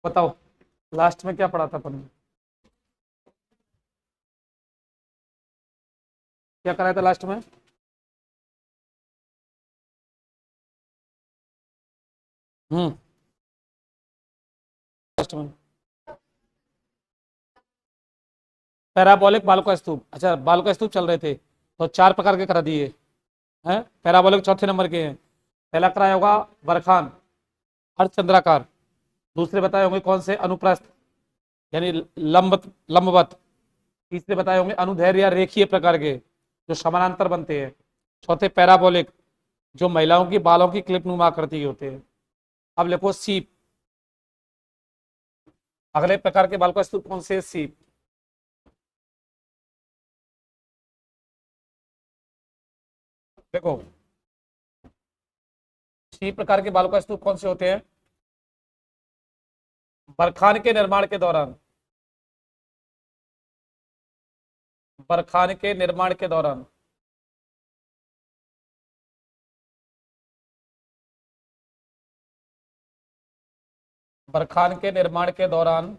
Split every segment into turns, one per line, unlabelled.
बताओ लास्ट में क्या पढ़ा था अपन ने? क्या कराया था लास्ट में? हम्म। लास्ट में पैराबोलिक बालू का स्तूप। अच्छा, बालू का स्तूप चल रहे थे तो चार प्रकार के करा दिए हैं। पैराबोलिक चौथे नंबर के हैं। पहला कराया होगा बरखान, अर्धचंद्राकार। दूसरे बताए होंगे कौन से, अनुप्रस्थ यानी लंबवत। तीसरे बताए होंगे अनुदैर्ध्य या रेखीय प्रकार के जो समानांतर बनते हैं। चौथे पैराबोलिक जो महिलाओं की बालों की क्लिप नुमा आकृति के होते हैं। अब लिखो सीप। अगले प्रकार के बाल का स्तूप कौन से? सीप। देखो सीप प्रकार के बाल का स्तूप कौन से होते हैं? बरखान के निर्माण के दौरान, बरखान के निर्माण के दौरान बरखान के निर्माण के दौरान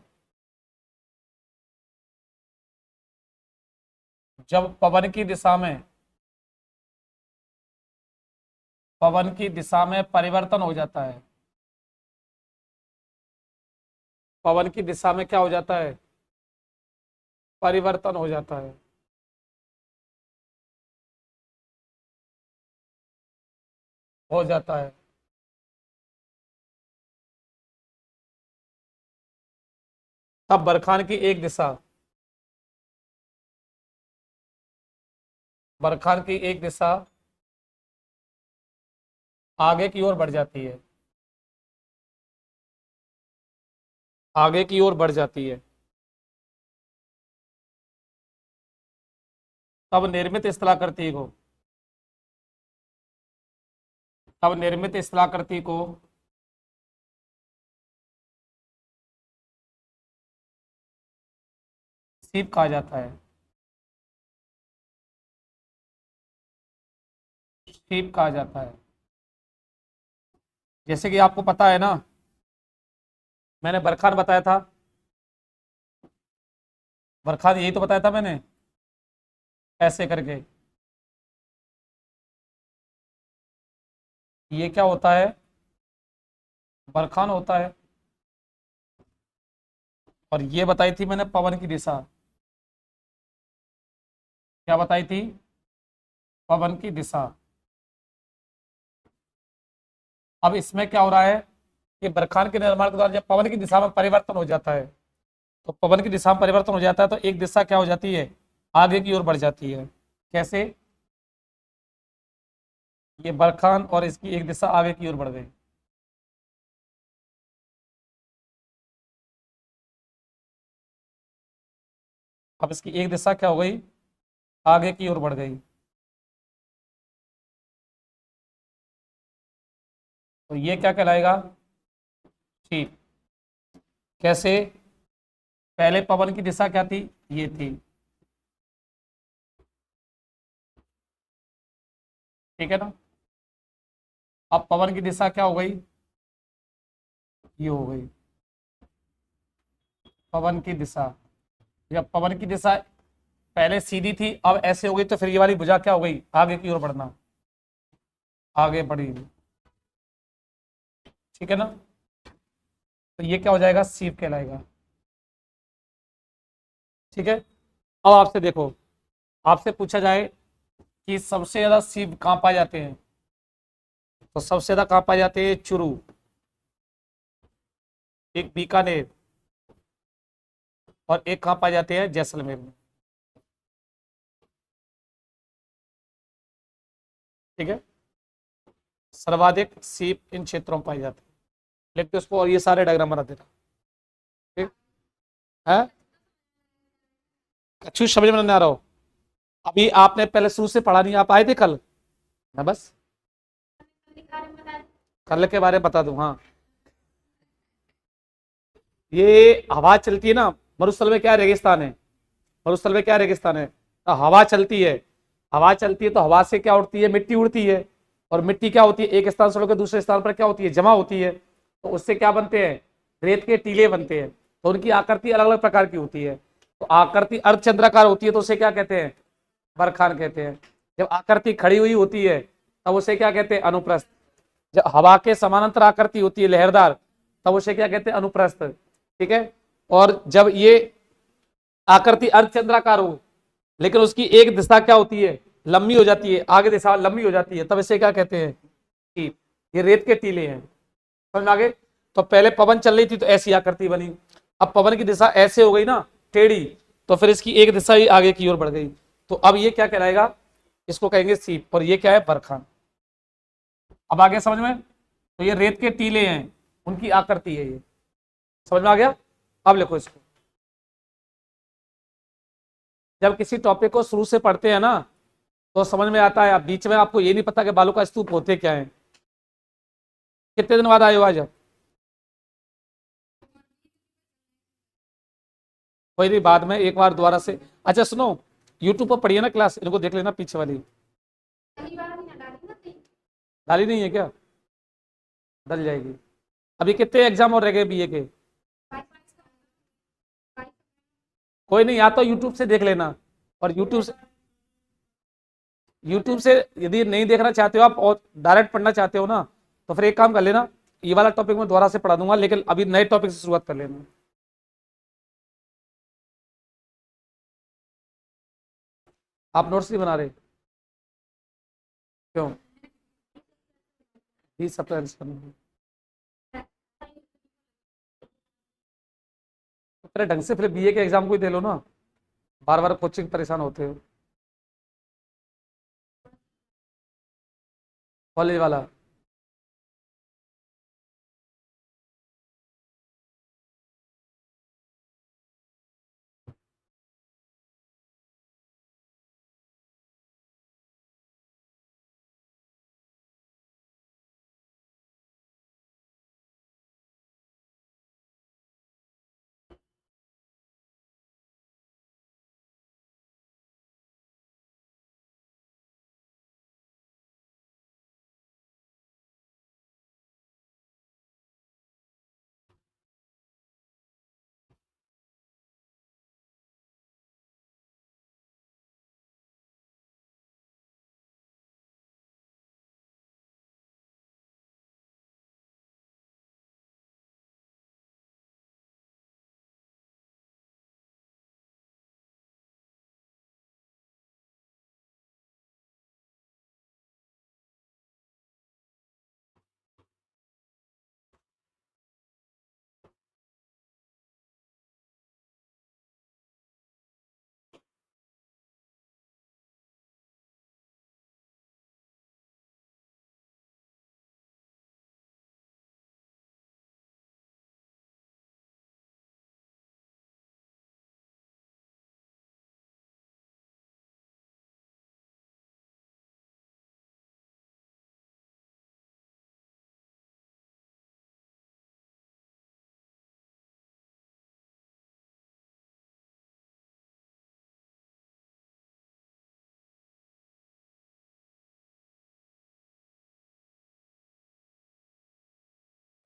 जब पवन की दिशा में परिवर्तन हो जाता है। पवन की दिशा में क्या हो जाता है? परिवर्तन हो जाता है। हो जाता है। तब बरखान की एक दिशा, बरखान की एक दिशा आगे की ओर बढ़ जाती है। आगे की ओर बढ़ जाती है। तब निर्मित स्थलाकृति को, तब निर्मित स्थलाकृति को सीप कहा जाता है। सीप कहा जाता है। जैसे कि आपको पता है ना, मैंने बरखान बताया था। बरखान यही तो बताया था मैंने, ऐसे करके। ये क्या होता है? बरखान होता है। और ये बताई थी मैंने पवन की दिशा। क्या बताई थी? पवन की दिशा। अब इसमें क्या हो रहा है कि बरखान के निर्माण के दौरान जब पवन की दिशा में परिवर्तन हो जाता है, तो पवन की दिशा में परिवर्तन हो जाता है तो एक दिशा क्या हो जाती है? आगे की ओर बढ़ जाती है। कैसे? ये बरखान और इसकी एक दिशा आगे की ओर बढ़ गई। अब इसकी एक दिशा क्या हो गई? आगे की ओर बढ़ गई। तो ये क्या कहलाएगा? ठीक। कैसे? पहले पवन की दिशा क्या थी? ये थी। ठीक है ना? अब पवन की दिशा क्या हो गई? ये हो गई पवन की दिशा। जब पवन की दिशा पहले सीधी थी, अब ऐसे हो गई, तो फिर ये वाली भुजा क्या हो गई? आगे की ओर बढ़ना। आगे बढ़ी। ठीक है ना? तो ये क्या हो जाएगा? सीप कहलाएगा। ठीक है। अब आपसे देखो, आपसे पूछा जाए कि सबसे ज्यादा सीप कहाँ पाए जाते हैं, तो सबसे ज्यादा कहाँ पाए जाते हैं? चुरू, एक बीकानेर, और एक कहाँ पाए जाते हैं? जैसलमेर में। ठीक है। सर्वाधिक सीप इन क्षेत्रों में पाए जाते हैं। लिखते उसको, और ये सारे डायग्राम बना देना। ठीक है। अच्छी समझ में नहीं आ रहा हो? अभी आपने पहले शुरू से पढ़ा नहीं, आप आए थे कल ना? बस कल के बारे में बता दूं। हाँ, ये हवा चलती है ना, मरुस्थल में क्या रेगिस्तान है? मरुस्थल में क्या रेगिस्तान है? तो हवा चलती है। हवा चलती है तो हवा से क्या उड़ती है? मिट्टी उड़ती है। और मिट्टी क्या होती है? एक स्थान से लेकर दूसरे स्थान पर क्या होती है? जमा होती है। तो उससे क्या बनते हैं? रेत के टीले बनते हैं, तो उनकी आकृति अलग अलग प्रकार की होती है। तो आकृति अर्धचंद्राकार होती है तो उसे क्या कहते हैं, बरखान कहते हैं। जब आकृति खड़ी हुई होती है तब उसे क्या कहते हैं, अनुप्रस्थ। जब हवा के समानांतर आकृति होती है लहरदार, तब उसे क्या कहते हैं, अनुप्रस्थ। ठीक है। और जब ये आकृति अर्धचंद्राकार हो लेकिन उसकी एक दिशा क्या होती है, लंबी हो जाती है, आगे दिशा लंबी हो जाती है, तब इसे क्या कहते हैं, टील। ये रेत के टीले हैं। समझ में आ गए। तो पहले पवन चल रही थी तो ऐसी आकृति बनी, अब पवन की दिशा ऐसे हो गई ना, टेढ़ी, तो फिर इसकी एक दिशा ही आगे की ओर बढ़ गई, तो अब ये क्या कहलाएगा, इसको कहेंगे सीप, और ये क्या है, बरखान। अब आगे समझ में। तो ये रेत के टीले हैं, उनकी आकृति है ये। समझ में आ गया। अब लिखो इसको। जब किसी टॉपिक को शुरू से पढ़ते हैं ना तो समझ में आता है, अब बीच में आपको ये नहीं पता कि बालू का स्तूप होते क्या है। कितने दिन बाद आए हो आज आप? कोई नहीं, बाद में एक बार दोबारा से। अच्छा सुनो, यूट्यूब पर पढ़िए ना क्लास, इनको देख लेना पीछे वाली। डाली नहीं है क्या? डल जाएगी। अभी कितने एग्जाम और रह गए बीए के? कोई नहीं, या तो यूट्यूब से देख लेना, और यूट्यूब से यदि नहीं देखना चाहते हो आप और डायरेक्ट पढ़ना चाहते हो ना, तो फिर एक काम कर लेना, ये वाला टॉपिक मैं दोबारा से पढ़ा दूंगा, लेकिन अभी नए टॉपिक से शुरुआत कर लेना। आप नोट्स नहीं बना रहे? क्यों? 20 अप्रैल से करना है। तो फिर ढंग से फिर बीए के एग्जाम को ही दे लो ना, बार बार कोचिंग परेशान होते हो। कॉलेज वाला?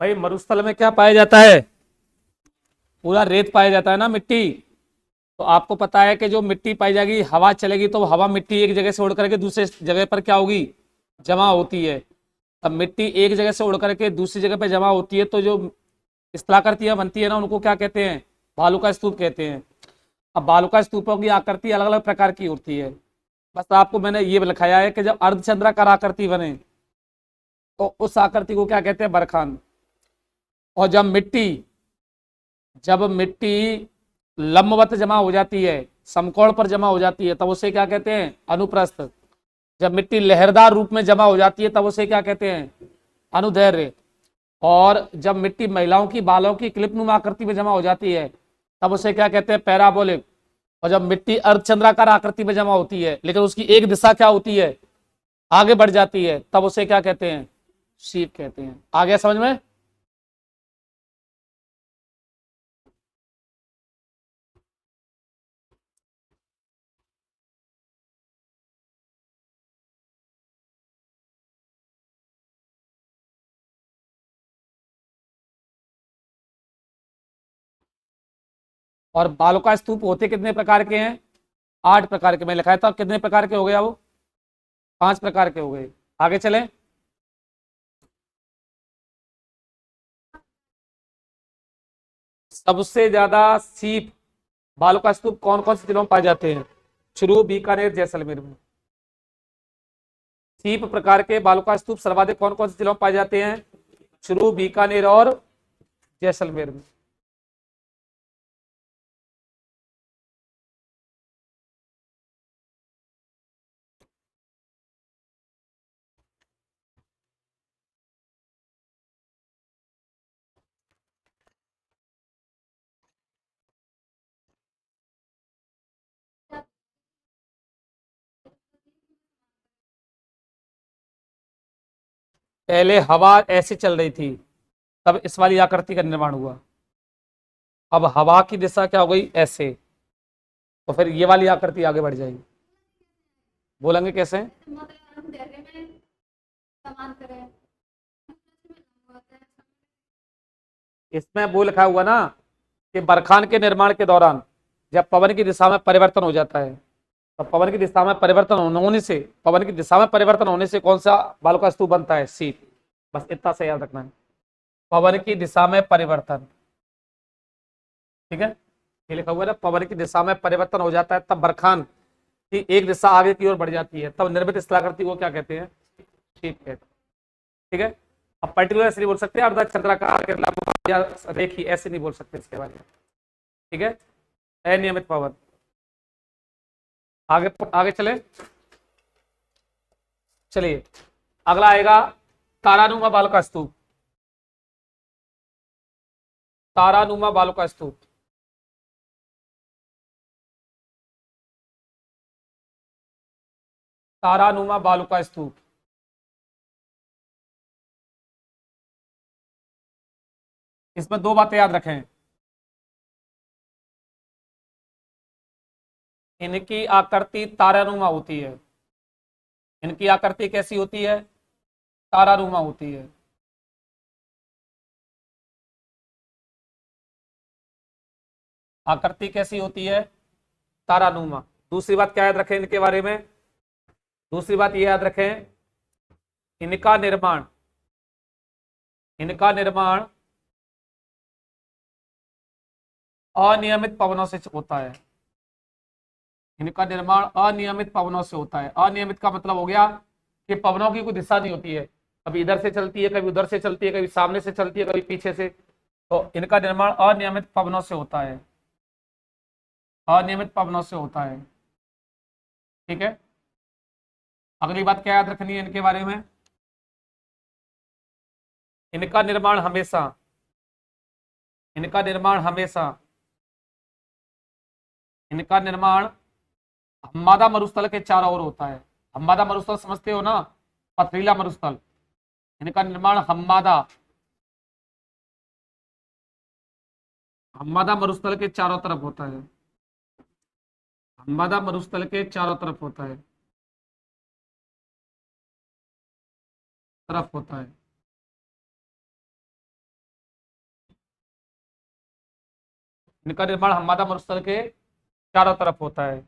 भाई मरुस्थल में क्या पाया जाता है? पूरा रेत पाया जाता है ना, मिट्टी। तो आपको पता है कि जो मिट्टी पाई जाएगी, हवा चलेगी तो हवा मिट्टी एक जगह से उड़ करके दूसरे जगह पर क्या होगी, जमा होती है। अब मिट्टी एक जगह से उड़ करके दूसरी जगह पर जमा होती है तो जो स्थलाकृतियां बनती है ना, उनको क्या कहते हैं, बालू का स्तूप कहते हैं। अब बालू का स्तूपों की आकृति अलग अलग प्रकार की होती है। बस आपको मैंने ये लिखाया है कि जब अर्धचंद्राकार आकृति बने तो उस आकृति को क्या कहते हैं, बरखान। और जब मिट्टी लंबवत जमा हो जाती है, समकोण पर जमा हो जाती है, तब उसे क्या कहते हैं, अनुप्रस्थ। जब मिट्टी लहरदार रूप में जमा हो जाती है तब उसे क्या कहते हैं, अनुदैर्घ्य। और जब मिट्टी महिलाओं की बालों की क्लिपनुमा आकृति में जमा हो जाती है तब उसे क्या कहते हैं, पैराबोलिक। और जब मिट्टी अर्धचंद्राकार आकृति में जमा होती है लेकिन उसकी एक दिशा क्या होती है, आगे बढ़ जाती है, तब उसे क्या कहते हैं, शीप कहते हैं। आ गया समझ में? और बालू का स्तूप होते कितने प्रकार के हैं? 8 प्रकार के। मैं लिखाया था कितने प्रकार के हो गए? वो 5 प्रकार के हो गए। आगे चलें। सबसे ज्यादा सीप बालू का स्तूप कौन कौन से जिलों में पाए जाते हैं? चुरू, बीकानेर, जैसलमेर में। सीप प्रकार के बालू का स्तूप सर्वाधिक कौन कौन से जिलों में पाए जाते हैं? चुरू, बीकानेर और जैसलमेर में। पहले हवा ऐसे चल रही थी, तब इस वाली आकृति का निर्माण हुआ। अब हवा की दिशा क्या हो गई? ऐसे। तो फिर ये वाली आकृति आगे बढ़ जाएगी। बोलेंगे कैसे? इसमें वो लिखा हुआ ना कि बरखान के निर्माण के दौरान जब पवन की दिशा में परिवर्तन हो जाता है, तो पवन की दिशा में परिवर्तन होने से, पवन की दिशा में परिवर्तन होने से कौन सा बालू का स्तूप बनता है? सीप। बस इतना से याद रखना है, पवन की दिशा में परिवर्तन। ठीक है, ये लिखा हुआ है ना, पवन की दिशा में परिवर्तन हो जाता है तब बरखान की एक दिशा आगे की ओर बढ़ जाती है, तब निर्मित स्थलाकृति को क्या कहते हैं? सीप कहते हैं। ठीक है, अब पर्टिकुलर ऐसे नहीं बोल सकते, अर्ध चंद्राकार या रेखी, ऐसे नहीं बोल सकते इसके बारे में। ठीक है, अनियमित पवन। आगे आगे चले। चलिए, अगला आएगा तारानुमा बालू का स्तूप। तारानुमा बालू का स्तूप। तारानुमा बालू का स्तूप। इसमें दो बातें याद रखें। इनकी आकृति तारानुमा होती है। इनकी आकृति कैसी होती है? तारानुमा होती है। आकृति कैसी होती है? तारानुमा। दूसरी बात क्या याद रखें इनके बारे में? दूसरी बात ये याद रखें, इनका निर्माण, इनका निर्माण अनियमित पवनों से होता है। इनका निर्माण अनियमित पवनों से होता है। अनियमित का मतलब हो गया कि पवनों की कोई दिशा नहीं होती है, कभी इधर से चलती है, कभी उधर से चलती है, कभी सामने से चलती है, कभी पीछे से। तो इनका निर्माण अनियमित पवनों से होता है। अनियमित पवनों से होता है। ठीक है, अगली बात क्या याद रखनी है इनके बारे में? इनका निर्माण हमेशा, इनका निर्माण हमेशा, इनका निर्माण हम्मादा मरुस्थल के चारों ओर होता है। हम्मादा मरुस्थल समझते हो ना, पथरीला मरुस्थल। इनका निर्माण हम्मादा, हम्मादा मरुस्थल के चारों तरफ होता है। हम्मादा मरुस्थल के चारों तरफ होता है, तरफ होता है। इनका निर्माण हम्मादा मरुस्थल के चारों तरफ होता है।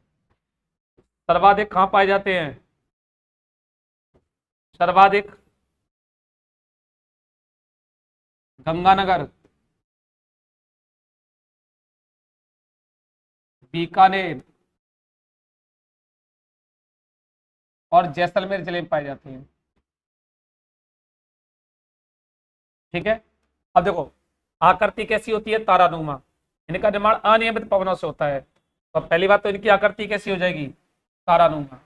सर्वाधिक कहाँ पाए जाते हैं? सर्वाधिक गंगानगर, बीकानेर और जैसलमेर जिले में पाए जाते हैं। ठीक है, अब देखो आकृति कैसी होती है? तारानुमा। इनका निर्माण अनियमित पवनों से होता है, तो पहली बात तो इनकी आकृति कैसी हो जाएगी? तारानुमा।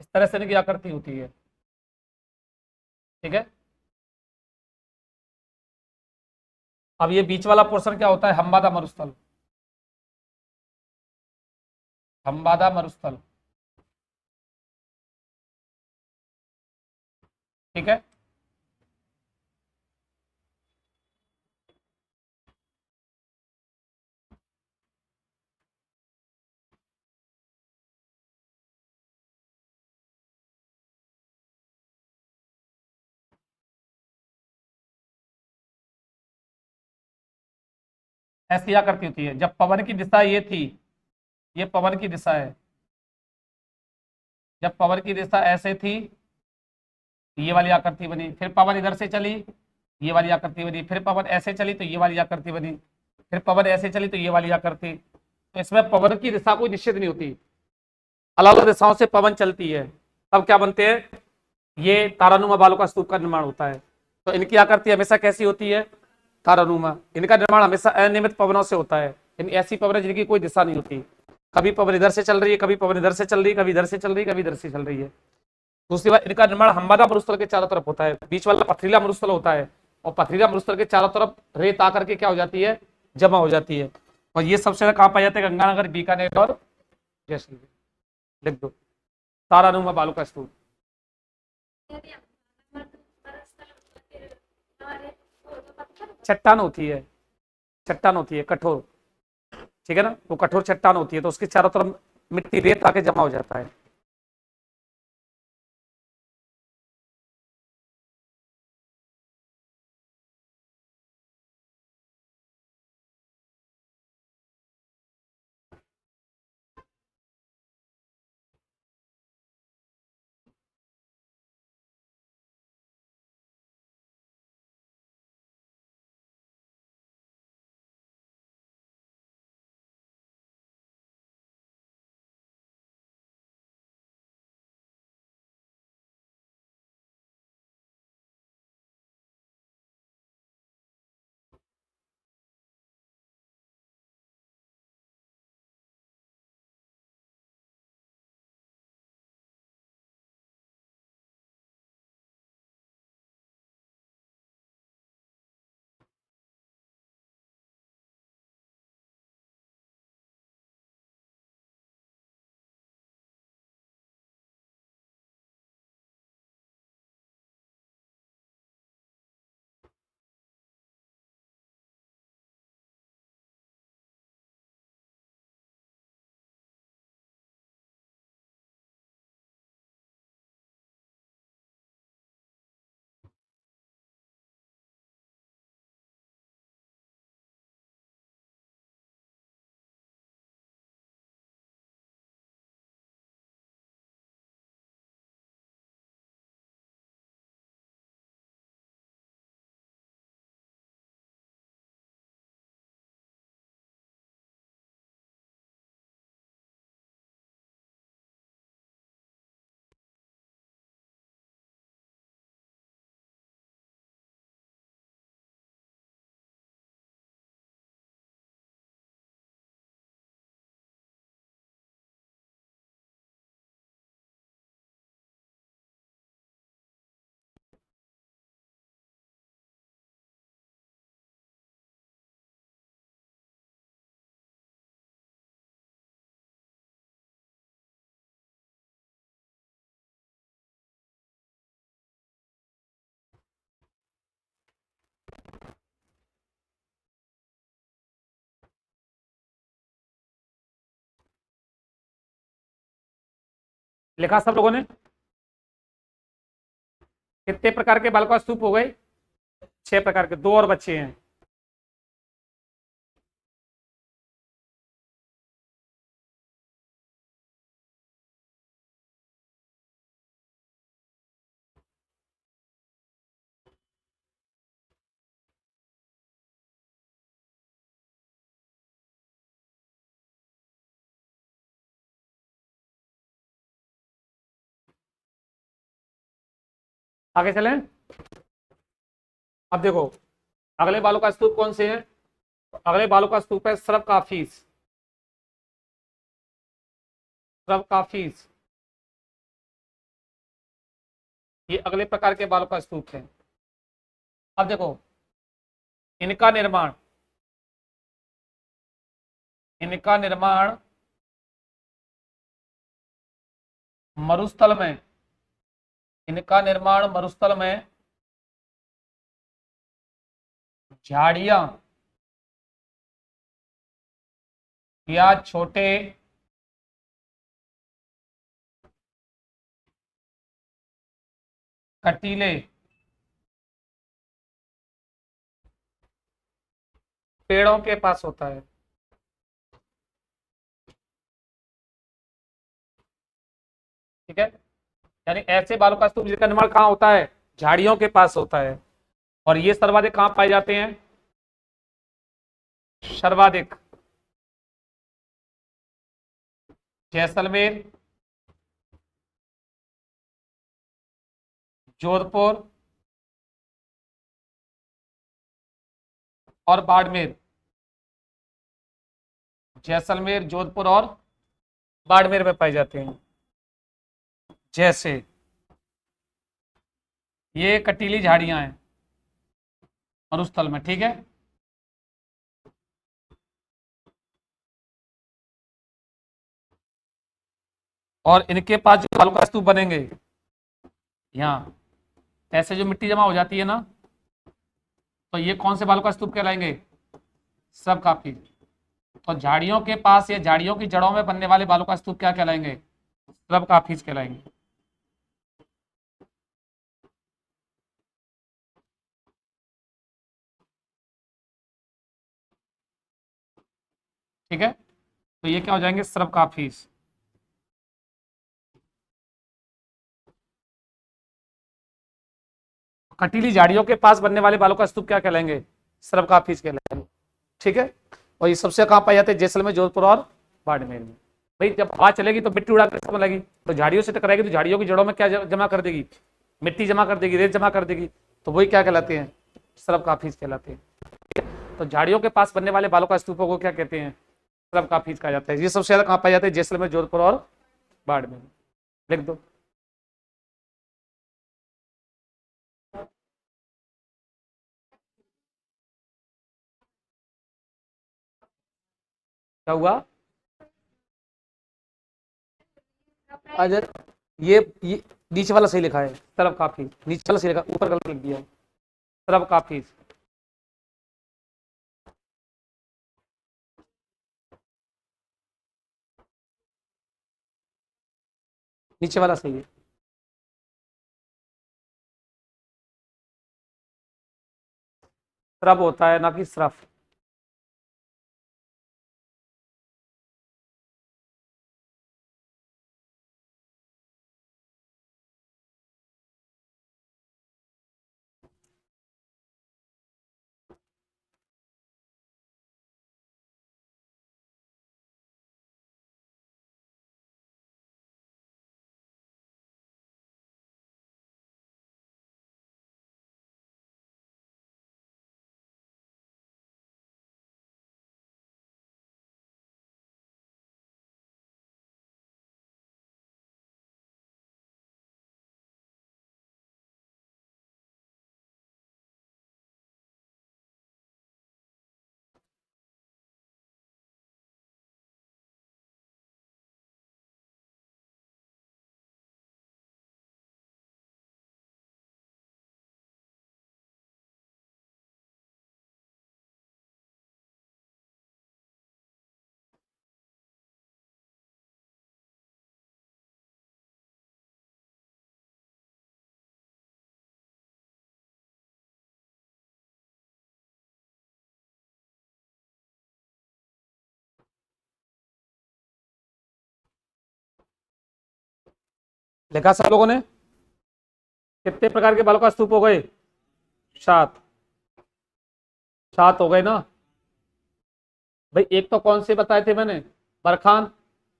इस तरह से इनकी आकृति होती है। ठीक है, अब ये बीच वाला पोर्शन क्या होता है? हम्मादा मरुस्थल। हम्बादा मरुस्थल, ठीक है। ऐसी आकृति होती है जब पवन की दिशा ये थी, ये पवन की दिशा है, जब पवन की दिशा ऐसे थी ये वाली आकृति बनी, फिर पवन इधर से चली ये वाली आकृति बनी, फिर पवन ऐसे चली तो ये वाली आकृति बनी, फिर पवन ऐसे चली तो ये वाली आकृति। तो इसमें पवन की दिशा कोई निश्चित नहीं होती, अलग अलग दिशाओं से पवन चलती है, तब क्या बनते हैं, ये तारानुमा बालों का स्तूप का निर्माण होता है। तो इनकी आकृति हमेशा कैसी होती है, तारानुमा। इनका निर्माण हमेशा अनियमित पवनों से होता है, इन ऐसी पवन जिनकी कोई दिशा नहीं होती, कभी पवन इधर से चल रही है, कभी पवन इधर से चल रही है, कभी इधर से चल रही है, कभी इधर से चल रही है। दूसरी बात, इनका निर्माण हम्बादा मरुस्थल के चारों तरफ होता है, बीच वाला पथरीला मरुस्थल होता है, और पथरीला मरुस्थल के चारों तरफ रेत आकर के क्या हो जाती है, जमा हो जाती है। और ये सबसे ज्यादा कहां पाए जाते हैं, गंगानगर, बीकानेर और जैसलमेर। लिख दो, तारानुमा बालू का स्तूप। चट्टान होती है, चट्टान होती है कठोर, ठीक है ना, वो कठोर चट्टान होती है, तो उसके चारों तरफ मिट्टी रेत आके जमा हो जाता है। लिखा सब लोगों ने, कितने प्रकार के बालका स्तूप हो गए, 6 प्रकार के, दो और बच्चे हैं। आगे चलें। अब देखो, अगले बालों का स्तूप कौन से हैं, अगले बालों का स्तूप है सरब काफीस, सरब काफीस, ये अगले प्रकार के बालों का स्तूप है। अब देखो, इनका निर्माण, इनका निर्माण मरुस्थल में, इनका निर्माण मरुस्थल में झाड़ियां या छोटे कटीले पेड़ों के पास होता है। ठीक है, यानी ऐसे बालू का स्तूप जिसका निर्माण कहाँ होता है, झाड़ियों के पास होता है। और ये सर्वाधिक कहाँ पाए जाते हैं, सर्वाधिक जैसलमेर, जोधपुर और बाड़मेर। जैसलमेर, जोधपुर और बाड़मेर में पाए जाते हैं। जैसे ये कटीली झाड़ियां हैं मरुस्थल में। ठीक है, और इनके पास जो बालू का स्तूप बनेंगे, यहाँ ऐसे जो मिट्टी जमा हो जाती है ना, तो ये कौन से बालू का स्तूप कहलाएंगे, सब काफी। तो झाड़ियों के पास या झाड़ियों की जड़ों में बनने वाले बालू का स्तूप क्या कहलाएंगे, सब काफीज कहलाएंगे। ठीक है, तो ये क्या हो जाएंगे, सर्व काफीज। कटीली झाड़ियों के पास बनने वाले बालू का स्तूप क्या कहलाएंगे, सर्व काफीज कहलाएंगे। ठीक है, और ये सबसे कहाँ पाए जाते हैं, जैसलमेर, जोधपुर और बाड़मेर में। भाई जब हवा चलेगी तो मिट्टी उड़ा कर सब लगी, तो झाड़ियों से टकराएगी तो झाड़ियों की जड़ों में क्या जमा कर देगी, मिट्टी जमा कर देगी, रेत जमा कर देगी, तो वही क्या कहलाते हैं, सर्व काफीज कहलाते हैं। तो झाड़ियों के पास बनने वाले बालू का स्तूपों को क्या कहते हैं, सर्व काफीज कहा जाता है। ये सबसे ज्यादा कहाँ पाए जाते हैं, जैसलमेर, जोधपुर और बाड़मेर। लिख दो। क्या हुआ, अजर ये नीचे वाला सही लिखा है, तरफ काफी नीचे वाला सही लिखा, ऊपर गलत लिख दिया है, तरफ काफी। नीचे वाला सही है। तरफ होता है ना कि सरफ। लिखा सब लोगों ने, कितने प्रकार के बालू का स्तूप हो गए, 7। 7 हो गए ना भाई। एक तो कौन से बताए थे मैंने, बरखान,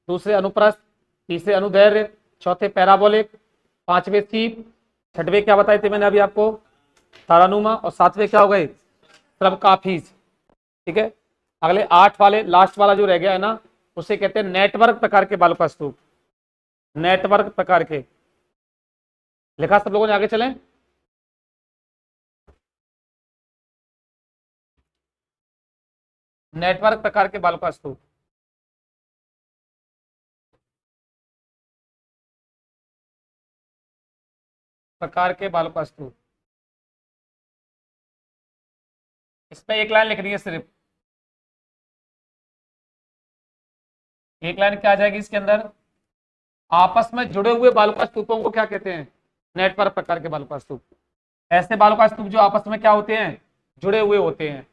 दूसरे अनुप्रस्थ, तीसरे अनुदैर्य, चौथे पैराबोलिक, पांचवे सीप, छठवे क्या बताए थे मैंने अभी आपको, तारानुमा, और सातवें क्या हो गए, सब काफीज। ठीक है, अगले 8 वाले लास्ट वाला जो रह गया है ना, उसे कहते हैं नेटवर्क प्रकार के बालू का स्तूप। नेटवर्क प्रकार के, लिखा सब लोगों ने, आगे चलें। नेटवर्क प्रकार के बालू का स्तूप, प्रकार के बालू का स्तूप। इसमें एक लाइन लिखनी है सिर्फ, एक लाइन क्या आ जाएगी इसके अंदर, आपस में जुड़े हुए बालू का स्तूपों को क्या कहते हैं, नेटवर्क प्रकार के बालू का स्तूप। ऐसे बालू का स्तूप जो आपस में क्या होते हैं, जुड़े हुए होते हैं,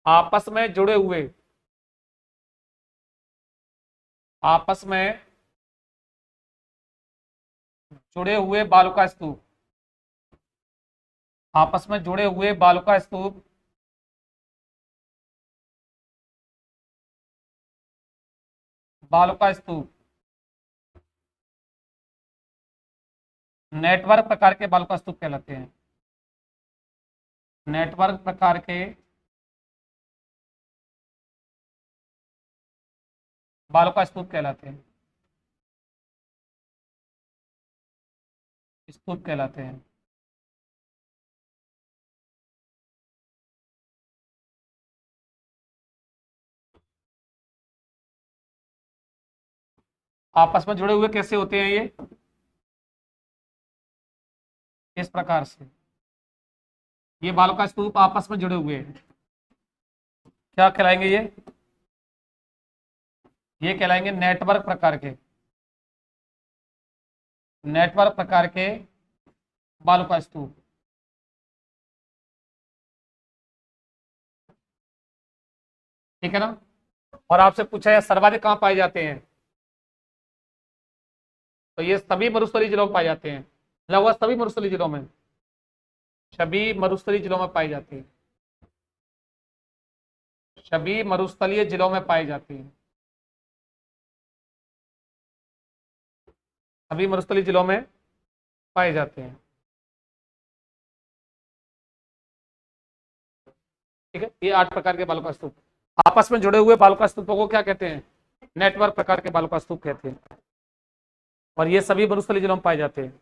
आपस में जुड़े हुए, आपस में जुड़े हुए बालू का स्तूप, आपस में जुड़े हुए बालू का स्तूप बालू का स्तूप नेटवर्क प्रकार के बालू का स्तूप कहलाते हैं, नेटवर्क प्रकार के बालू का स्तूप कहलाते हैं, स्तूप कहलाते हैं। आपस में जुड़े हुए कैसे होते हैं ये, इस प्रकार से, ये बालू का स्तूप आपस में जुड़े हुए हैं, क्या कहलाएंगे ये कहलाएंगे नेटवर्क प्रकार के, नेटवर्क प्रकार के बालू का स्तूप। ठीक है ना। और आपसे पूछा है सर्वाधिक कहां पाए जाते हैं, तो ये सभी मरुस्थलीय जिलों में पाए जाते हैं, लगभग सभी मरुस्थलीय जिलों में, सभी मरुस्थलीय जिलों में पाई जाती है, सभी मरुस्थलीय जिलों में पाई जाती है, सभी मरुस्थलीय जिलों में पाए जाते हैं। ठीक है, ये 8 प्रकार के बालू का स्तूप, आपस में जुड़े हुए बालू का स्तूपों को क्या कहते हैं, नेटवर्क प्रकार के बालू का स्तूप कहते हैं, और ये सभी मरुस्थलीय जिलों में पाए जाते हैं।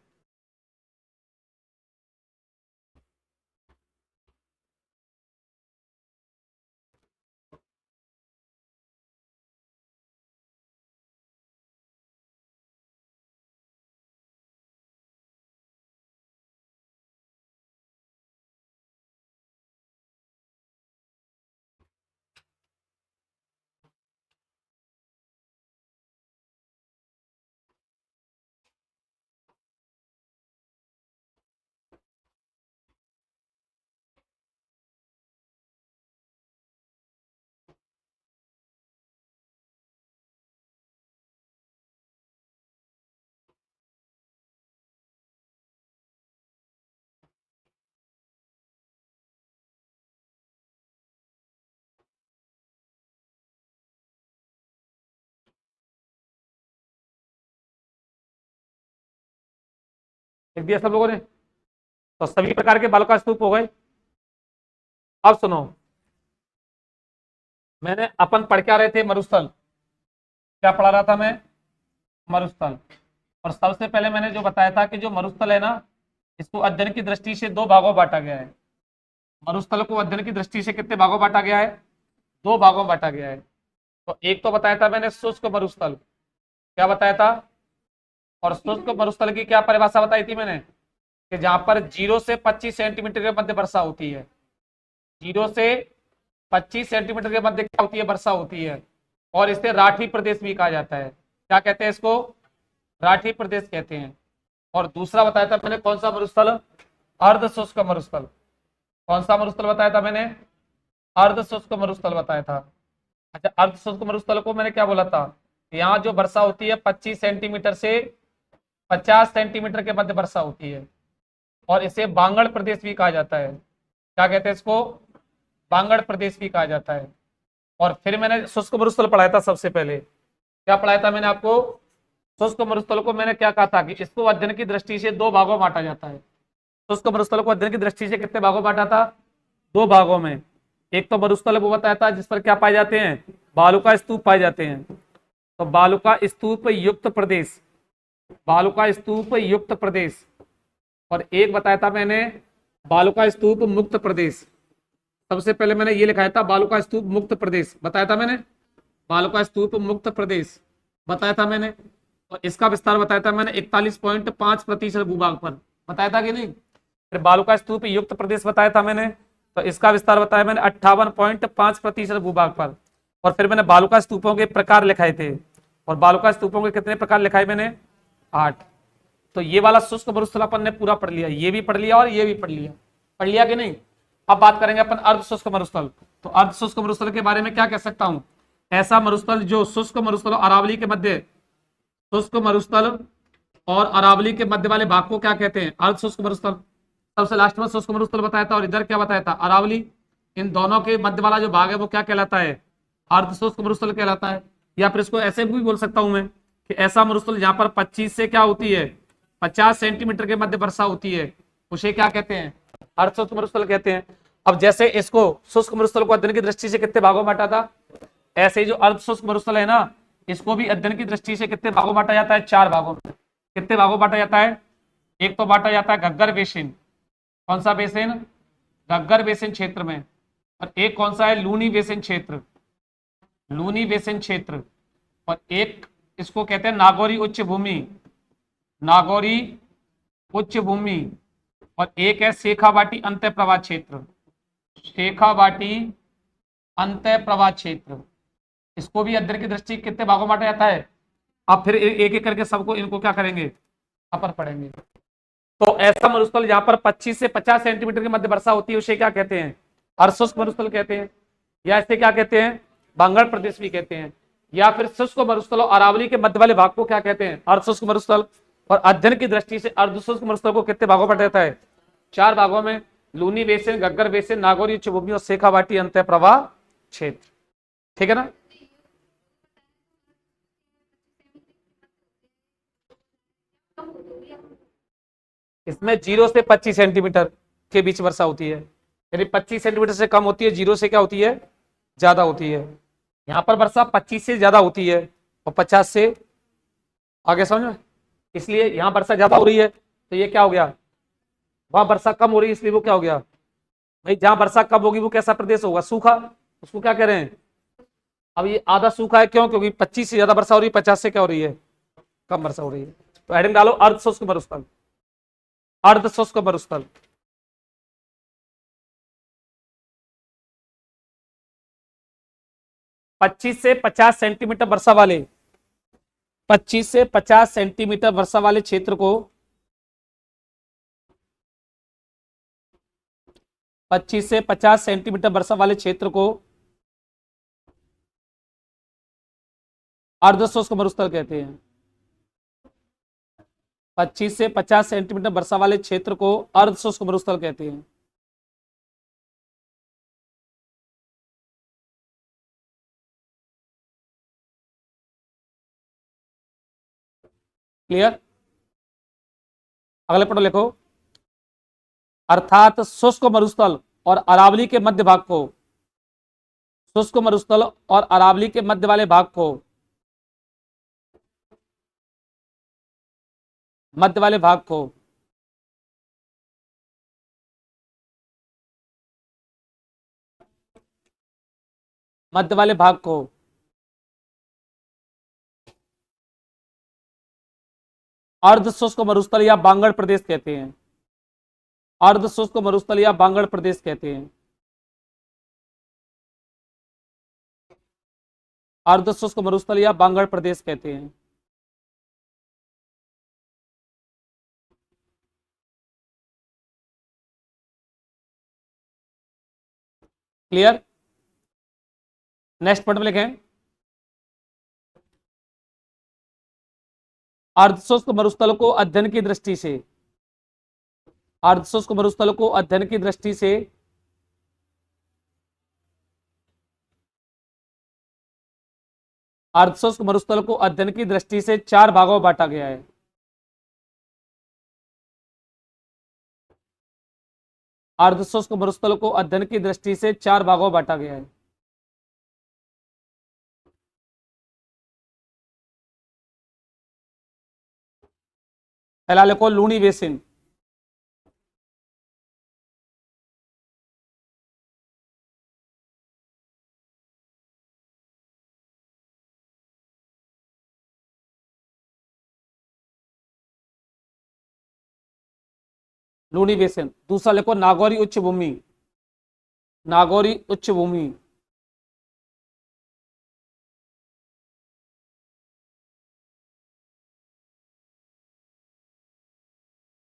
लिख दिया सब लोगों ने, तो सभी प्रकार के बालू का स्तूप हो गए। अब सुनो, मैंने अपन पढ़ के आ रहे थे मरुस्थल, क्या पढ़ा रहा था मैं, मरुस्थल। और सबसे पहले मैंने जो बताया था कि जो मरुस्थल है ना, इसको अध्ययन की दृष्टि से 2 भागों में बांटा गया है, मरुस्थल को अध्ययन की दृष्टि से कितने भागों में बांटा गया है, 2 भागों में बांटा गया है। तो एक तो बताया था मैंने शुष्क मरुस्थल, क्या बताया था, और शुष्क मरुस्थल की क्या परिभाषा बताई थी मैंने, कि जहां पर 0 से 25 सेंटीमीटर के मध्य वर्षा होती है, 0 से 25 सेंटीमीटर के मध्य क्या होती है, वर्षा होती है, और इसे राठी प्रदेश भी कहा जाता है। क्या कहते हैं इसको, राठी प्रदेश कहते हैं। और दूसरा बताया था मैंने कौन सा मरुस्थल, अर्ध शुष्क मरुस्थल, कौन सा मरुस्थल बताया था मैंने, अर्ध शुष्क मरुस्थल बताया था। अच्छा, अर्ध शुष्क मरुस्थल को मैंने क्या बोला था, यहाँ जो वर्षा होती है 25 सेंटीमीटर से 50 सेंटीमीटर के मध्य वर्षा होती है, और इसे बांगड़ प्रदेश भी कहा जाता है। क्या कहते हैं इसको, बांगड़ प्रदेश भी कहा जाता है। और फिर मैंने शुष्क मरुस्थल पढ़ाया था, सबसे पहले क्या पढ़ाया था मैंने आपको, शुष्क मरुस्थल को मैंने क्या कहा था कि इसको अध्ययन की दृष्टि से 2 भागों में बांटा जाता है। शुष्क मरुस्थल को अध्ययन की दृष्टि से कितने भागों में बांटा था, 2 भागों में। एक तो मरुस्थल वो बताया था जिस पर क्या पाए जाते हैं, बालू का स्तूप पाए जाते हैं, तो बालू का स्तूप युक्त प्रदेश, बालू का स्तूप युक्त प्रदेश। और एक बताया था मैंने बालू का स्तूप मुक्त प्रदेश, सबसे पहले मैंने ये लिखाया था बालू का स्तूप मुक्त प्रदेश, बताया था मैंने, बालू का स्तूप मुक्त प्रदेश बताया था मैंने। और इसका विस्तार बताया था मैंने 41.5% भूभाग पर, बताया था कि नहीं। फिर बालुका स्तूप युक्त प्रदेश बताया था मैंने, तो इसका विस्तार बताया मैंने 58.5% भूभाग पर। और फिर मैंने बालुका स्तूपों के प्रकार लिखाए थे, और बालुका स्तूपों के कितने प्रकार लिखाए मैंने, 8। तो ये वाला शुष्क मरुस्थल अपन ने पूरा पढ़ लिया, ये भी पढ़ लिया और ये भी पढ़ लिया कि नहीं। अब बात करेंगे अपन अर्ध शुष्क मरुस्थल। तो अर्ध शुष्क मरुस्थल के बारे में क्या कह सकता हूं, ऐसा मरुस्थल जो शुष्क मरुस्थल और अरावली के मध्य, शुष्क मरुस्थल और अरावली के मध्य वाले भाग को क्या कहते हैं, अर्ध शुष्क मरुस्थल। सबसे लास्ट में शुष्क मरुस्थल बताया था, और इधर क्या बताया था, अरावली। इन दोनों के मध्य वाला जो भाग है वो क्या कहलाता है, अर्ध शुष्क मरुस्थल कहलाता है। या फिर इसको ऐसे भी बोल सकता हूं मैं कि ऐसा मरुस्थल जहां पर 25 से क्या होती है, 50 सेंटीमीटर के मध्य वर्षा होती है, उसे क्या कहते हैं, अर्ध शुष्क मरुस्थल कहते हैं। अब जैसे इसको शुष्क मरुस्थल को अध्ययन की दृष्टि से कितने भागों में बांटा था, ऐसे ही जो अर्ध शुष्क मरुस्थल है ना, इसको भी अध्ययन की दृष्टि से कितने भागों बांटा जाता है, 4 भागों में। कितने भागों बांटा जाता है, एक तो बांटा जाता है घग्गर बेसिन, कौन सा बेसिन, घग्गर बेसिन क्षेत्र में। और एक कौन सा है, लूनी बेसिन क्षेत्र, लूनी बेसिन क्षेत्र। और एक इसको कहते हैं नागौरी उच्च भूमि, नागौरी उच्च भूमि। और एक है शेखावाटी अंतः प्रवाह क्षेत्र, शेखावाटी अंतः प्रवाह क्षेत्र। इसको भी अध्ययन की दृष्टि कितने भागों में बांटा जाता है। अब फिर एक एक करके सबको इनको क्या करेंगे, अपर पढ़ेंगे। तो ऐसा मरुस्थल जहां पर 25 से 50 सेंटीमीटर की मध्य वर्षा होती है उसे क्या कहते हैं, अर्धशुष्क मरुस्थल कहते हैं। या इसे क्या कहते हैं, बांगड़ प्रदेश भी कहते हैं। या फिर शुष्क मरुस्थल और अरावली के मध्य वाले भाग को क्या कहते हैं, अर्धशुष्क मरुस्थल। और अध्ययन की दृष्टि से अर्धशुष्क मरुस्थल को कितने भागों में बांटा जाता है, 4 भागों में, लूनी बेसिन, घग्गर बेसिन, नागौरी उच्च भूमि और शेखावाटी अंतः प्रवाह क्षेत्र। ठीक है ना। इसमें 0 से 25 सेंटीमीटर के बीच वर्षा होती है, यानी 25 सेंटीमीटर से कम होती है, 0 से क्या होती है, ज्यादा होती है। यहां पर वर्षा 25 से ज्यादा होती है और 50 से आगे, समझ में। इसलिए यहां वर्षा ज्यादा हो रही है तो ये क्या हो गया, वहां वर्षा कम हो रही है इसलिए वो क्या हो गया, भाई जहां वर्षा कम होगी वो कैसा प्रदेश होगा, सूखा। उसको क्या कह रहे हैं, अब ये आधा सूखा है, क्यों, क्योंकि 25 से ज्यादा वर्षा हो रही है, 50 से क्या हो रही है, कम वर्षा हो रही है। तो हेडिंग डालो अर्ध शुष्क मरुस्थल, अर्ध शुष्क मरुस्थल। 25 से 50 सेंटीमीटर वर्षा वाले, 25 से 50 सेंटीमीटर वर्षा वाले क्षेत्र को, 25 से 50 सेंटीमीटर वर्षा वाले क्षेत्र को अर्ध शुष्क मरुस्थल कहते हैं। 25 से 50 सेंटीमीटर वर्षा वाले क्षेत्र को अर्ध शुष्क मरुस्थल कहते हैं। क्लियर। अगले पढ़ो, लिखो। अर्थात शुष्क मरुस्थल और अरावली के मध्य भाग को, शुष्क मरुस्थल और अरावली के मध्य वाले भाग को, मध्य वाले भाग को मध्य वाले भाग को अर्ध शुष्क मरुस्थल या बांगड़ प्रदेश कहते हैं। अर्ध शुष्क मरुस्थल या बांगड़ प्रदेश कहते हैं। अर्ध शुष्क मरुस्थल या बांगड़ प्रदेश कहते हैं। क्लियर। नेक्स्ट पॉइंट में लिखें, अर्धशुष्क मरुस्थल को अध्ययन की दृष्टि से, अर्धशुष्क मरुस्थल को अध्ययन की दृष्टि से अर्धशुष्क मरुस्थल को अध्ययन की दृष्टि से 4 भागों में बांटा गया है। अर्धशुष्क मरुस्थल को अध्ययन की दृष्टि से 4 भागों में बांटा गया है। पहला लिखो लूनी बेसिन, लूनी बेसिन। दूसरा लिखो नागौरी उच्च भूमि, नागौरी उच्च भूमि।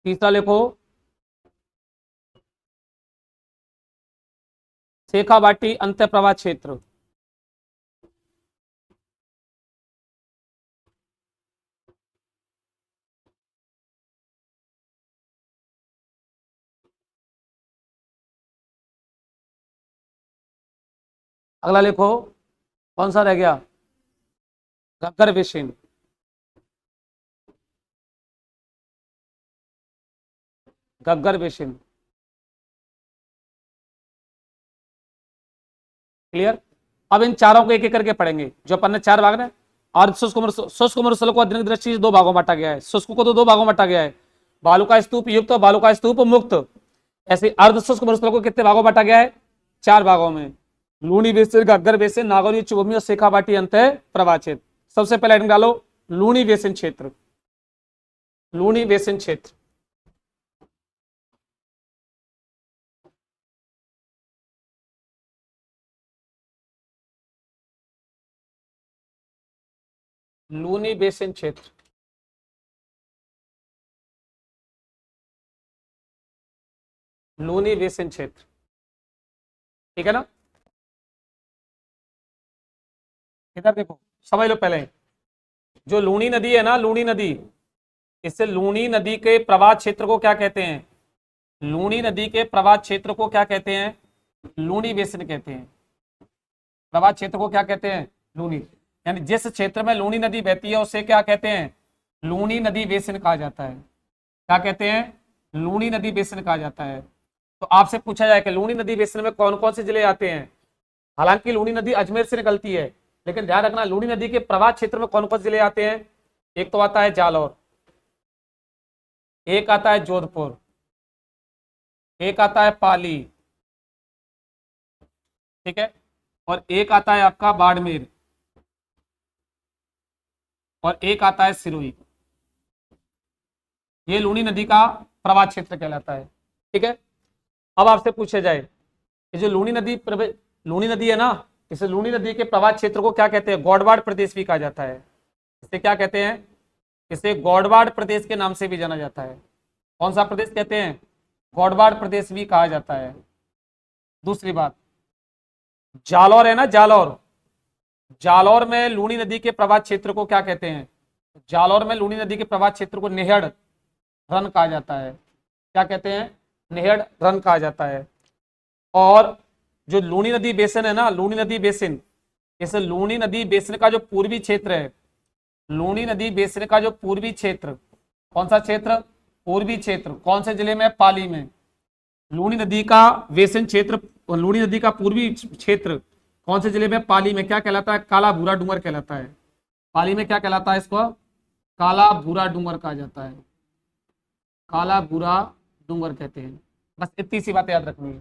तीसरा लिखो शेखावाटी अंत प्रवाह क्षेत्र। अगला लिखो, कौन सा रह गया, Ghaggar basin. Ghaggar basin. Clear. अब इन चारों को एक एक करके पढ़ेंगे, जो अपन ने चार भाग ने। अर्ध शुष्क मरुस्थल को अध्ययन की दृष्टि से दो भागों में बांटा गया है, शुष्क को तो दो भागों में बांटा गया है, बालू का स्तूप युक्त और बालू का स्तूप मुक्त। ऐसे अर्ध शुष्क मरुस्थल को कितने भागों में बांटा गया है, चार भागों में। लूनी बेसिन, घग्गर बेसिन, नागौरी उच्च भूमि और शेखावाटी अंत प्रवाह क्षेत्र। सबसे पहले हेडिंग डालो लूनी बेसिन क्षेत्र, लूनी बेसिन क्षेत्र। लूनी बेसिन क्षेत्र, लूनी बेसिन क्षेत्र। ठीक है ना। इधर देखो, समझ लो पहले, जो लूनी नदी है ना, लूनी नदी, इससे लूनी नदी के प्रवाह क्षेत्र को क्या कहते हैं, लूनी नदी के प्रवाह क्षेत्र को क्या कहते हैं, लूनी बेसिन कहते हैं। प्रवाह क्षेत्र को क्या कहते हैं, लूनी। यानी जिस क्षेत्र में लूनी नदी बहती है उसे क्या कहते हैं, लूनी नदी बेसिन कहा जाता है। क्या कहते हैं, लूनी नदी बेसिन कहा जाता है। तो आपसे पूछा जाए कि लूनी नदी बेसिन में कौन कौन से जिले आते हैं। हालांकि लूनी नदी अजमेर से निकलती है, लेकिन ध्यान रखना लूनी नदी के प्रवाह क्षेत्र में कौन कौन से जिले आते हैं। एक तो आता है जालौर, एक आता है जोधपुर, एक आता है पाली, ठीक है, और एक आता है आपका बाड़मेर, और एक आता है सिरोही। ये लूनी नदी का प्रवाह क्षेत्र कहलाता है। ठीक है। अब आपसे पूछा जाए, ये जो लूनी नदी है ना, इसे लूनी नदी के प्रवाह क्षेत्र को क्या कहते हैं, गौड़वाड़ प्रदेश भी कहा जाता है। इसे क्या कहते हैं, इसे गौड़वाड़ प्रदेश के नाम से भी जाना जाता है। कौन सा प्रदेश कहते हैं, गौड़वाड़ प्रदेश भी कहा जाता है। दूसरी बात, जालौर है ना, जालौर, जालौर में लूनी नदी के प्रवाह क्षेत्र को क्या कहते हैं, जालौर में लूनी नदी के प्रवाह क्षेत्र को नेहड़ रन कहा जाता है। क्या कहते हैं, नेहड़ रन कहा जाता है। और जो लूनी नदी बेसिन है ना, लूनी नदी बेसिन, इस लूनी नदी बेसिन का जो पूर्वी क्षेत्र है, लूनी नदी बेसिन का जो पूर्वी क्षेत्र, कौन सा क्षेत्र, पूर्वी क्षेत्र, कौन से जिले में, पाली में। लूनी नदी का बेसिन क्षेत्र, लूनी नदी का पूर्वी क्षेत्र कौन से जिले में, पाली में, क्या कहलाता है, काला भूरा डूंगर कहलाता है। पाली में क्या कहलाता है, इसको काला भूरा डूंगर कहा जाता है, काला भूरा डूंगर कहते हैं। बस इतनी सी बात याद रखनी है।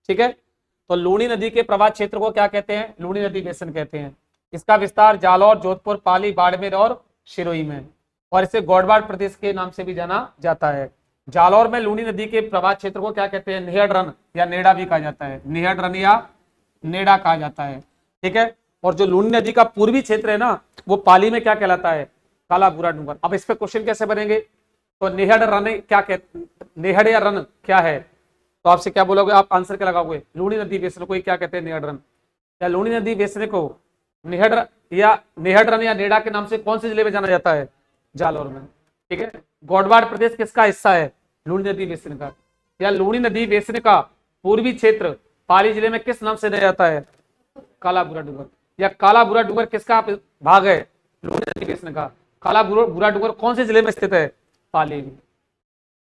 ठीक है। तो लूनी नदी के प्रवाह क्षेत्र को क्या कहते हैं, लूनी नदी बेसिन कहते हैं। इसका विस्तार जालौर, जोधपुर, पाली, बाड़मेर और सिरोही में, और इसे गौड़वाड़ प्रदेश के नाम से भी जाना जाता है। जालौर में लूनी नदी के प्रवाह क्षेत्र को क्या कहते हैं, नेहड़ रन या नेड़ा भी कहा जाता है, नेहड़ रन या नेड़ा कहा जाता है। ठीक है। और जो लूनी नदी का पूर्वी क्षेत्र है ना, वो पाली में क्या कहलाता है, काला भूरा डूंगर। अब इस पे क्वेश्चन कैसे बनेंगे, तो नेहड़ रन क्या कहते, नेहड़ या रन क्या है, तो आपसे क्या बोलोगे, आप आंसर क्या लगाओगे, लूनी नदी बेसिन को क्या कहते हैं, नेहड़ रन। या लूनी नदी बेसिन को नेहड़ या नेहड़ रन या नेड़ा के नाम से कौन से जिले में जाना जाता है, जालौर में। ठीक है। गौड़वाड़ प्रदेश किसका हिस्सा है, लूनी नदी बेसिन का। या लूनी नदी बेसिन का पूर्वी क्षेत्र पाली जिले में किस नाम से जाना जाता है, काला भूरा डूंगर। या काला भूरा डूंगर किसका भाग है, लूनी नदी बेसिन का। काला भूरा डूंगर कौन से जिले में स्थित है, पाली में।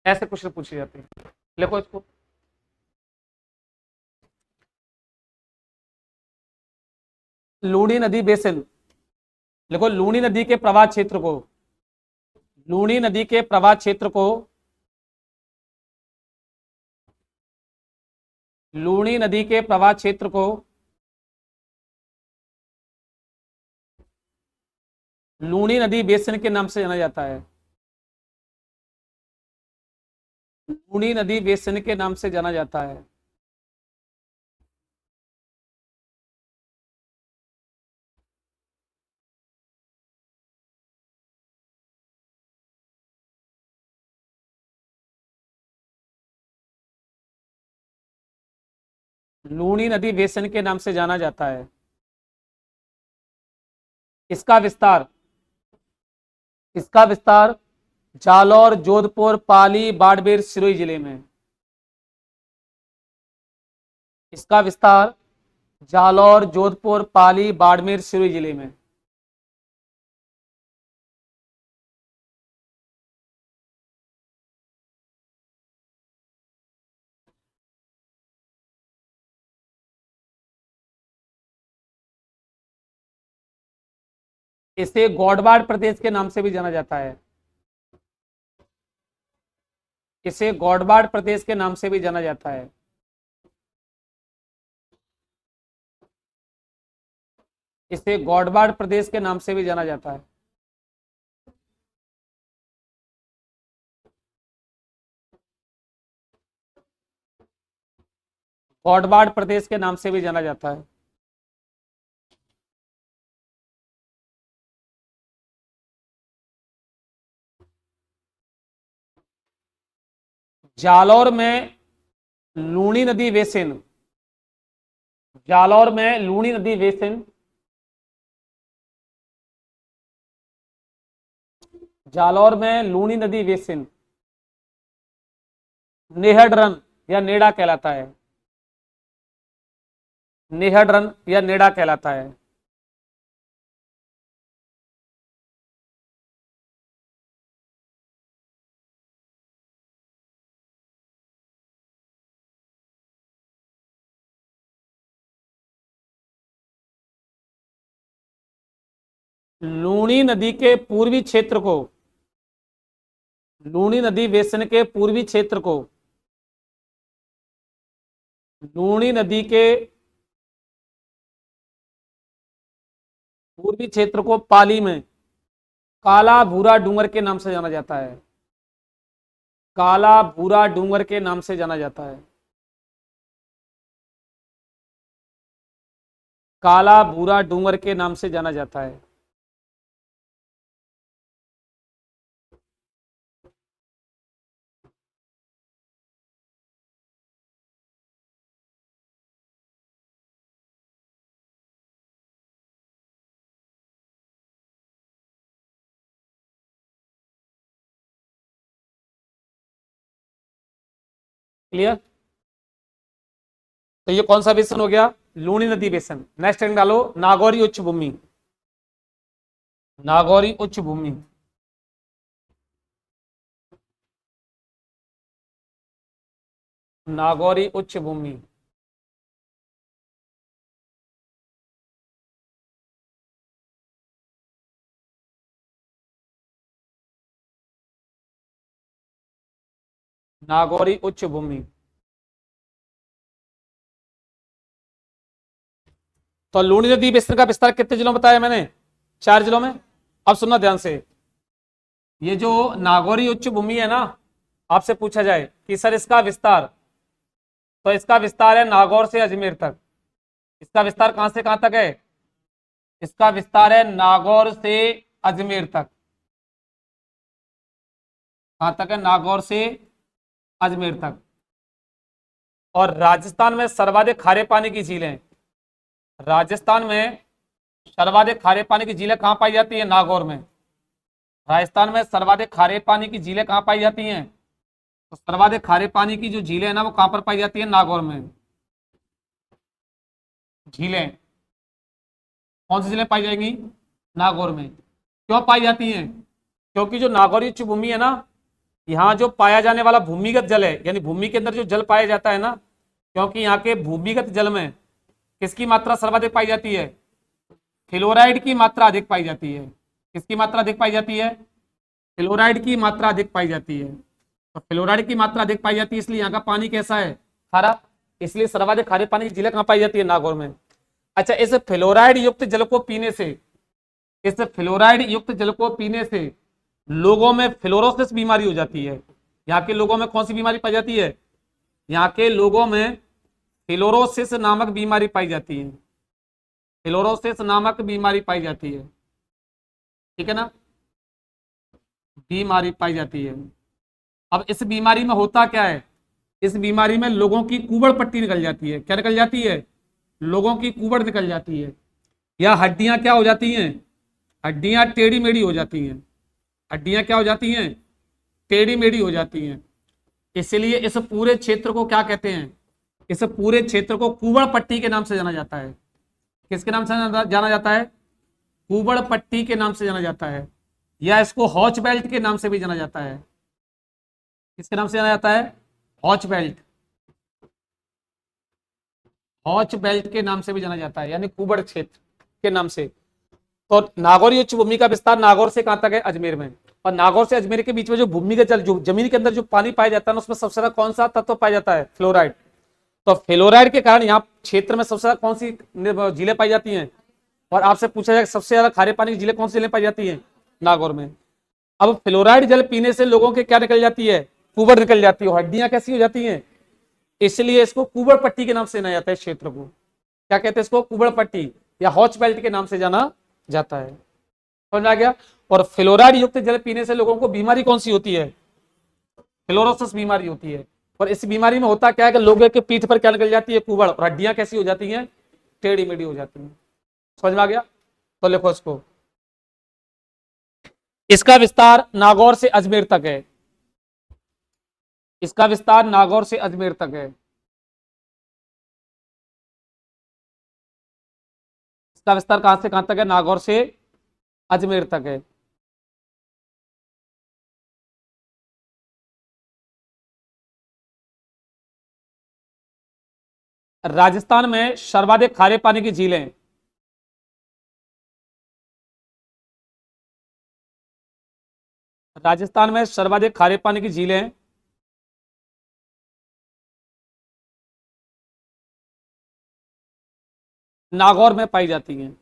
ऐसे क्वेश्चन पूछे जाते हैं, लिखो इसको। लूनी नदी बेसिन लिखो, लूनी नदी के प्रवाह क्षेत्र को, लूनी नदी के प्रवाह क्षेत्र को, लूनी नदी के प्रवाह क्षेत्र को लूनी नदी बेसिन के नाम से जाना जाता है। लूनी नदी बेसिन के नाम से जाना जाता है। लूनी नदी बेसिन के नाम से जाना जाता है। इसका विस्तार, इसका विस्तार जालौर, जोधपुर, पाली, बाड़मेर, सिरोही जिले में। इसका विस्तार जालौर, जोधपुर, पाली, बाड़मेर, सिरोही जिले में। इसे गौडवाड़ प्रदेश के नाम से भी जाना जाता है। इसे गौडवाड़ प्रदेश के नाम से भी जाना जाता है। इसे गौडवाड़ प्रदेश के नाम से भी जाना जाता है। गौडवाड़ प्रदेश के नाम से भी जाना जाता है। जालौर में लूनी नदी बेसिन, जालौर में लूनी नदी बेसिन, जालौर में लूनी नदी बेसिन नेहडरन या नेड़ा कहलाता है। नेहडरन या नेड़ा कहलाता है। लूनी नदी के पूर्वी क्षेत्र को, लूनी नदी बेसिन के पूर्वी क्षेत्र को, लूनी नदी के पूर्वी क्षेत्र को पाली में काला भूरा डूंगर के नाम से जाना जाता है। काला भूरा डूंगर के नाम से जाना जाता है। काला भूरा डूंगर के नाम से जाना जाता है। क्लियर? तो ये कौन सा बेसिन हो गया? लूनी नदी बेसिन। नेक्स्ट रैंक डालो, नागौरी उच्च भूमि। नागौरी उच्च भूमि, नागौरी उच्च भूमि। नागौरी उच्च भूमि। तो लूनी नदी बेसिन का विस्तार कितने जिलों में बताया मैंने? 4 जिलों में। अब सुनना ध्यान से, ये जो नागौरी उच्च भूमि है ना, आपसे पूछा जाए कि सर इसका विस्तार, तो इसका विस्तार है नागौर से अजमेर तक। इसका विस्तार कहां से कहां तक है? इसका विस्तार है नागौर से अजमेर तक। कहां तक है? नागौर से अजमेर तक। और राजस्थान में सर्वाधिक खारे पानी की झीलें, राजस्थान में सर्वाधिक खारे पानी की झीलें कहां पाई जाती है? नागौर में। राजस्थान में सर्वाधिक खारे पानी की झीलें कहां पाई जाती हैं? तो सर्वाधिक खारे पानी की जो झीलें है ना, वो कहां पर पाई जाती है? नागौर में। झीलें कौन सी झीलें पाई जाएंगी? नागौर में। क्यों पाई जाती हैं? क्योंकि जो नागौरी उच्च भूमि है ना, यहाँ जो पाया जाने वाला भूमिगत जल है, यानी भूमि के अंदर जो जल पाया जाता है ना, क्योंकि यहाँ के भूमिगत जल में किसकी मात्रा सर्वाधिक पाई जाती है? फ्लोराइड की मात्रा अधिक पाई जाती है। किसकी मात्रा अधिक पाई जाती है? फ्लोराइड की मात्रा अधिक पाई जाती है। तो फ्लोराइड की मात्रा अधिक पाई जाती है, इसलिए यहाँ का पानी कैसा है? खारा। इसलिए सर्वाधिक खारे पानी की झीलें कहाँ पाई जाती है? नागौर में। अच्छा, इस फ्लोराइड युक्त जल को पीने से, इस फ्लोराइड युक्त जल को पीने से लोगों में फ्लोरोसिस बीमारी हो जाती है। यहाँ के लोगों में कौन सी बीमारी पाई जाती है? यहाँ के लोगों में फ्लोरोसिस नामक बीमारी पाई जाती है। फ्लोरोसिस नामक बीमारी पाई जाती है, ठीक है ना, बीमारी पाई जाती है। अब इस बीमारी में होता क्या है? इस बीमारी में लोगों की कुबड़ पट्टी निकल जाती है। क्या निकल जाती है? लोगों की कुबड़ निकल जाती है, या हड्डियां क्या हो जाती हैं? हड्डियां टेढ़ी मेढ़ी हो जाती हैं। हड्डियां क्या हो जाती हैं? टेढ़ी मेढ़ी हो जाती हैं। इसलिए इस पूरे क्षेत्र को क्या कहते हैं? इस पूरे क्षेत्र को कुबड़ पट्टी के नाम से जाना जाता है। किसके नाम से जाना जाता है? कुबड़ पट्टी के नाम से जाना जाता है, या इसको हॉच बेल्ट के नाम से भी जाना जाता है। किसके नाम से जाना जाता है? Hooch belt. हॉच बेल्ट के नाम से भी जाना जाता है, यानी कुबड़ क्षेत्र के नाम से। तो नागौर उच्च भूमि का विस्तार नागौर से कहां तक है? अजमेर में। और नागौर से अजमेर के बीच में जो भूमिगत जल, जो जमीन के अंदर जो पानी पाया जाता है ना, उसमें सबसे ज्यादा कौन सा तत्व पाया जाता है? फ्लोराइड। तो फ्लोराइड के कारण यहाँ क्षेत्र में सबसे ज्यादा कौन सी झीलें पाई जाती हैं? और आपसे पूछा जाए सबसे ज्यादा खारे पानी की झीलें कौन सी झीलें पाई जाती हैं? नागौर में। अब फ्लोराइड जल पीने से लोगों के क्या निकल जाती है? कुबड़ निकल जाती है, हड्डियां कैसी हो जाती हैं? इसलिए इसको कुबड़ पट्टी के नाम से जाना जाता है। क्षेत्र को क्या कहते हैं? इसको कुबड़ पट्टी या हॉच बेल्ट के नाम से जाना जाता है। समझ आ गया? और फ्लोराइड युक्त जल पीने से लोगों को बीमारी कौन सी होती है? फ्लोरोसिस बीमारी होती है। और इस बीमारी में होता क्या है कि लोगों के पीठ पर क्या निकल जाती है? कुबड़, और हड्डियां कैसी हो जाती हैं? टेढ़ी मेढ़ी हो जाती हैं। समझ में आ गया? तो लिखो इसको। इसका विस्तार नागौर से अजमेर तक है। इसका विस्तार नागौर से अजमेर तक है। इसका विस्तार कहां से कहां तक है? नागौर से अजमेर तक है। राजस्थान में सर्वाधिक खारे पानी की झीलें। राजस्थान में सर्वाधिक खारे पानी की झीलें नागौर में पाई जाती हैं।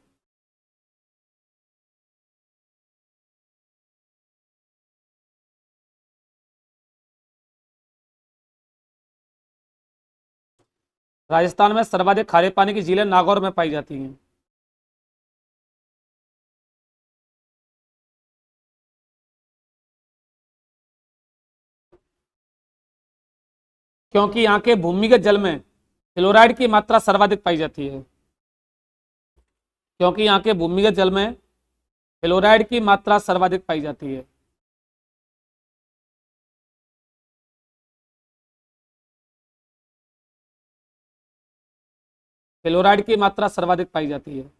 राजस्थान में सर्वाधिक खारे पानी की झीलें नागौर में पाई जाती हैं। क्योंकि यहाँ के भूमिगत जल में फ्लोराइड की मात्रा सर्वाधिक पाई जाती है। क्योंकि यहाँ के भूमिगत जल में फ्लोराइड की मात्रा सर्वाधिक पाई जाती है। फ्लोराइड की मात्रा सर्वाधिक पाई जाती है।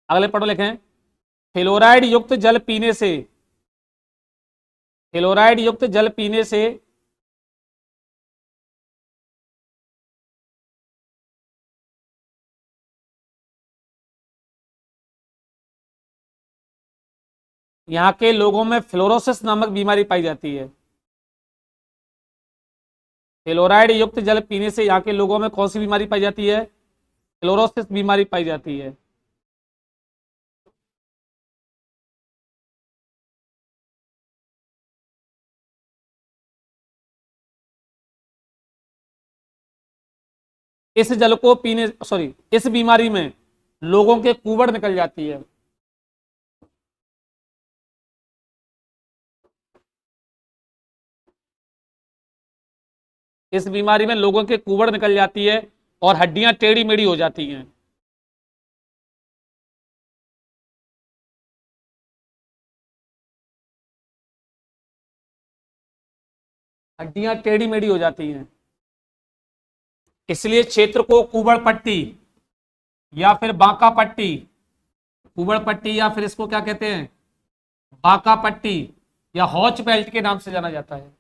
अगले पढ़ो, लिखें। फ्लोराइड युक्त जल पीने से, फ्लोराइड युक्त जल पीने से यहाँ के लोगों में फ्लोरोसिस नामक बीमारी पाई जाती है। फ्लोराइड युक्त जल पीने से यहाँ के लोगों में कौन सी बीमारी पाई जाती है? फ्लोरोसिस बीमारी पाई जाती है। इस जल को पीने, सॉरी, इस बीमारी में लोगों के कुबड़ निकल जाती है। इस बीमारी में लोगों के कुबड़ निकल जाती है और हड्डियां टेढ़ी मेढ़ी हो जाती हैं। हड्डियां टेढ़ी मेढ़ी हो जाती हैं। इसलिए क्षेत्र को कुबड़ पट्टी या फिर बांका पट्टी, कुबड़ पट्टी या फिर इसको क्या कहते हैं? बांका पट्टी या हॉच बेल्ट के नाम से जाना जाता है।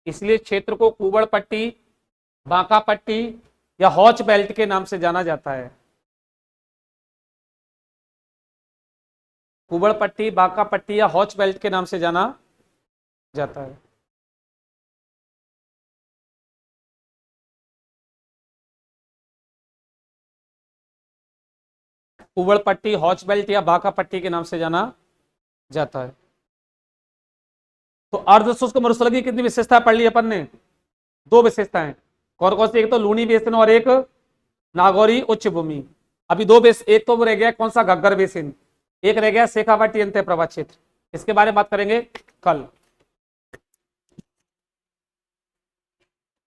इसलिए क्षेत्र को कुबड़ पट्टी, बांका पट्टी या हॉच बेल्ट के नाम से जाना जाता है। कुबड़ पट्टी, बांका पट्टी या हॉच बेल्ट के नाम से जाना जाता है। कुवड़ पट्टी, हॉच बेल्ट या बाका पट्टी के नाम से जाना जाता है। तो अर्ध शुष्क मरुस्थल की कितनी विशेषता पढ़ ली अपन ने? 2 विशेषताएं। कौन कौन सी? एक तो लूनी बेसिन और एक नागौरी उच्च भूमि। अभी 2 बेस, एक तो रह गया कौन सा? घग्गर बेसिन। एक रह गया शेखावाटी अंत्य प्रवाह क्षेत्र। इसके बारे में बात करेंगे कल।